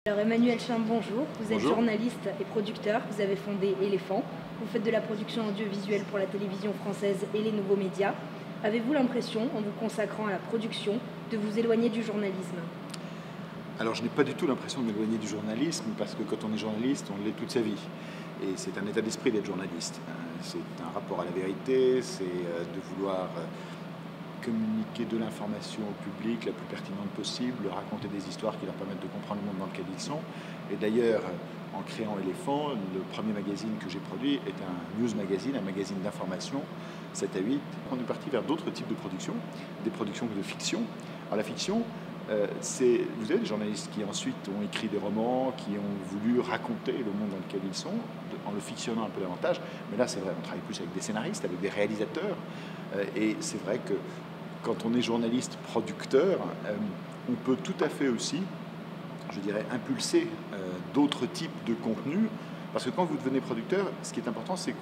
Alors Emmanuel Chin, bonjour. Vous êtes Bonjour. journaliste et producteur. Vous avez fondé Éléphant. Vous faites de la production audiovisuelle pour la télévision française et les nouveaux médias. Avez-vous l'impression, en vous consacrant à la production, de vous éloigner du journalisme? Alors je n'ai pas du tout l'impression de m'éloigner du journalisme parce que quand on est journaliste, on l'est toute sa vie. Et c'est un état d'esprit d'être journaliste. C'est un rapport à la vérité, c'est de vouloir communiquer de l'information au public la plus pertinente possible, raconter des histoires qui leur permettent de comprendre le monde dans lequel ils sont. Et d'ailleurs, en créant Éléphant, le premier magazine que j'ai produit est un news magazine, un magazine d'information, 7 à 8. On est parti vers d'autres types de productions, des productions de fiction. Alors la fiction, vous avez des journalistes qui ensuite ont écrit des romans, qui ont voulu raconter le monde dans lequel ils sont, en le fictionnant un peu davantage. Mais là, c'est vrai, on travaille plus avec des scénaristes, avec des réalisateurs. Et c'est vrai que quand on est journaliste producteur, on peut tout à fait aussi, je dirais, impulser d'autres types de contenus. Parce que quand vous devenez producteur, ce qui est important, c'est que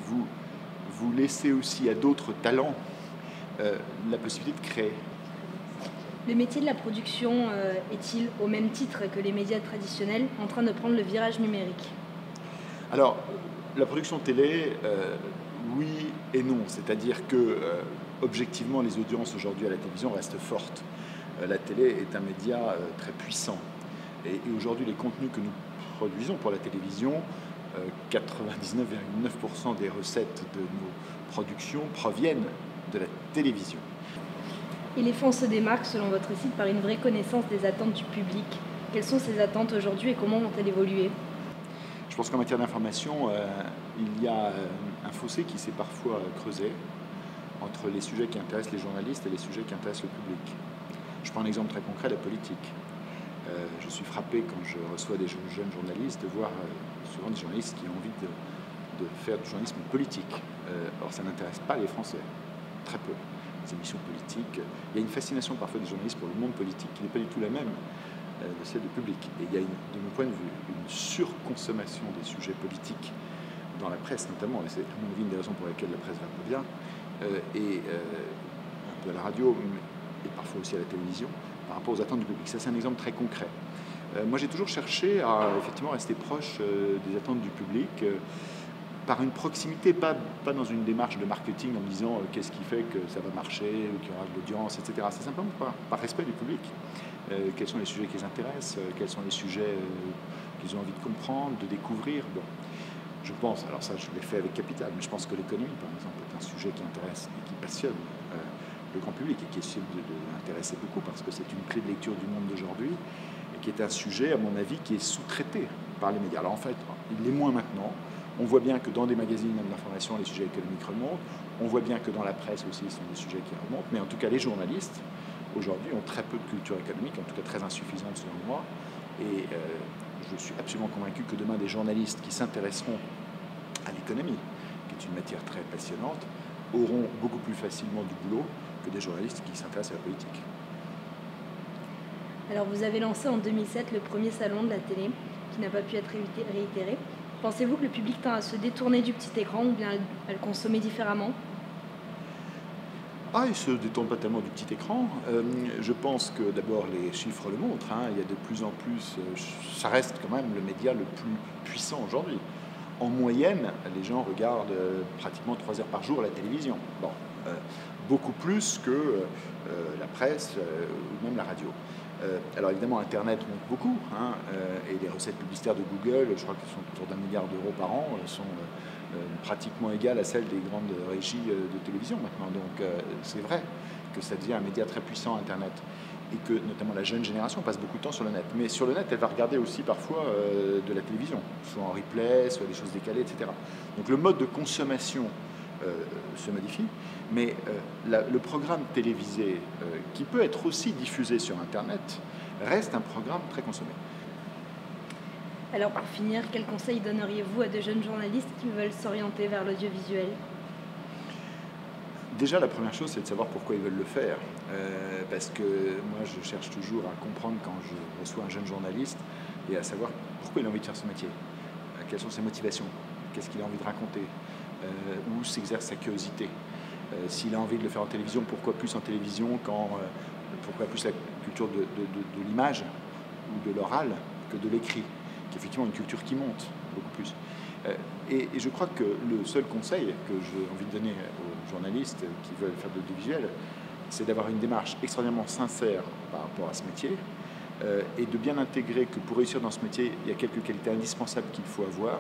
vous laissez aussi à d'autres talents la possibilité de créer. Le métier de la production est-il, au même titre que les médias traditionnels, en train de prendre le virage numérique? Alors, la production télé, oui et non. C'est-à-dire que, objectivement, les audiences aujourd'hui à la télévision restent fortes. La télé est un média très puissant. Et aujourd'hui, les contenus que nous produisons pour la télévision, 99,9% des recettes de nos productions proviennent de la télévision. Éléphant se démarque, selon votre site, par une vraie connaissance des attentes du public. Quelles sont ces attentes aujourd'hui et comment vont-elles évoluer? Je pense qu'en matière d'information, il y a un fossé qui s'est parfois creusé entre les sujets qui intéressent les journalistes et les sujets qui intéressent le public. Je prends un exemple très concret, la politique. Je suis frappé quand je reçois des jeunes journalistes de voir souvent des journalistes qui ont envie de faire du journalisme politique. Or, ça n'intéresse pas les Français, très peu. Les émissions politiques. Il y a une fascination parfois des journalistes pour le monde politique qui n'est pas du tout la même de celle du public. Et il y a, de mon point de vue, une surconsommation des sujets politiques dans la presse notamment, et c'est à mon avis une des raisons pour lesquelles la presse va pas bien, et un peu à la radio, et parfois aussi à la télévision, par rapport aux attentes du public. Ça, c'est un exemple très concret. Moi, j'ai toujours cherché à effectivement rester proche des attentes du public, par une proximité, pas dans une démarche de marketing en me disant qu'est-ce qui fait que ça va marcher, ou qu'il y aura de l'audience, etc. C'est simplement par respect du public. Quels sont les sujets qui les intéressent, quels sont les sujets qu'ils ont envie de comprendre, de découvrir. Bon, je pense, alors ça je l'ai fait avec Capital, mais je pense que l'économie, par exemple, est un sujet qui intéresse et qui passionne le grand public et qui est de l'intéresser beaucoup parce que c'est une clé de lecture du monde d'aujourd'hui et qui est un sujet, à mon avis, qui est sous-traité par les médias. Alors en fait, il l'est moins maintenant. On voit bien que dans des magazines d'information, les sujets économiques remontent. On voit bien que dans la presse aussi, ce sont des sujets qui remontent. Mais en tout cas, les journalistes, aujourd'hui, ont très peu de culture économique, en tout cas très insuffisante selon moi. Et je suis absolument convaincu que demain, des journalistes qui s'intéresseront à l'économie, qui est une matière très passionnante, auront beaucoup plus facilement du boulot que des journalistes qui s'intéressent à la politique. Alors vous avez lancé en 2007 le premier salon de la télé, qui n'a pas pu être réitéré. Pensez-vous que le public tend à se détourner du petit écran ou bien à le consommer différemment? Ah, il ne se détourne pas tellement du petit écran. Je pense que d'abord les chiffres le montrent. Il y a de plus en plus, ça reste quand même le média le plus puissant aujourd'hui. En moyenne, les gens regardent pratiquement 3 heures par jour la télévision. Bon, beaucoup plus que la presse ou même la radio. Alors évidemment, Internet monte beaucoup, et les recettes publicitaires de Google, je crois qu'elles sont autour d'1 milliard d'euros par an, sont pratiquement égales à celles des grandes régies de télévision maintenant. Donc c'est vrai que ça devient un média très puissant, Internet, et que notamment la jeune génération passe beaucoup de temps sur le net. Mais sur le net, elle va regarder aussi parfois de la télévision, soit en replay, soit des choses décalées, etc. Donc le mode de consommation se modifie, mais le programme télévisé, qui peut être aussi diffusé sur Internet, reste un programme très consommé. Alors pour finir, quels conseils donneriez-vous à de jeunes journalistes qui veulent s'orienter vers l'audiovisuel? Déjà, la première chose, c'est de savoir pourquoi ils veulent le faire. Parce que moi, je cherche toujours à comprendre quand je reçois un jeune journaliste et à savoir pourquoi il a envie de faire ce métier. Quelles sont ses motivations? Qu'est-ce qu'il a envie de raconter? Où s'exerce sa curiosité? S'il a envie de le faire en télévision, pourquoi plus en télévision pourquoi plus la culture de l'image ou de l'oral que de l'écrit, qui est effectivement une culture qui monte beaucoup plus. Et je crois que le seul conseil que j'ai envie de donner aux journalistes qui veulent faire de l'audiovisuel, c'est d'avoir une démarche extraordinairement sincère par rapport à ce métier, et de bien intégrer que pour réussir dans ce métier, il y a quelques qualités indispensables qu'il faut avoir.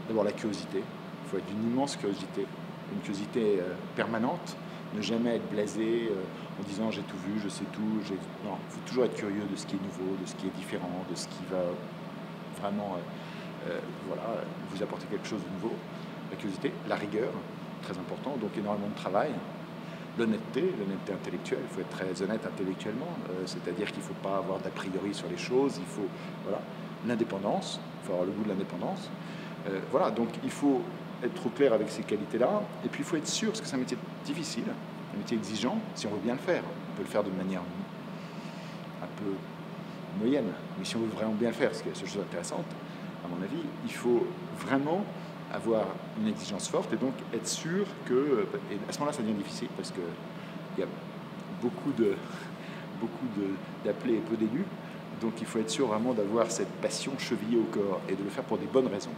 D'abord la curiosité, il faut être d'une immense curiosité, une curiosité permanente, ne jamais être blasé en disant j'ai tout vu, je sais tout. Non, il faut toujours être curieux de ce qui est nouveau, de ce qui est différent, de ce qui va vraiment vous apporter quelque chose de nouveau. La curiosité, la rigueur, très important, donc énormément de travail. L'honnêteté intellectuelle, il faut être très honnête intellectuellement, c'est-à-dire qu'il ne faut pas avoir d'a priori sur les choses, il faut, l'indépendance, il faut avoir le goût de l'indépendance. Donc il faut être trop clair avec ces qualités-là, et puis il faut être sûr, parce que c'est un métier difficile, un métier exigeant, si on veut bien le faire. On peut le faire de manière un peu moyenne, mais si on veut vraiment bien le faire, ce qui est la seule chose intéressante, à mon avis, il faut vraiment avoir une exigence forte et donc être sûr que... Et à ce moment-là, ça devient difficile parce qu'il y a beaucoup d'appelés et peu d'élus. Donc il faut être sûr vraiment d'avoir cette passion chevillée au corps et de le faire pour des bonnes raisons.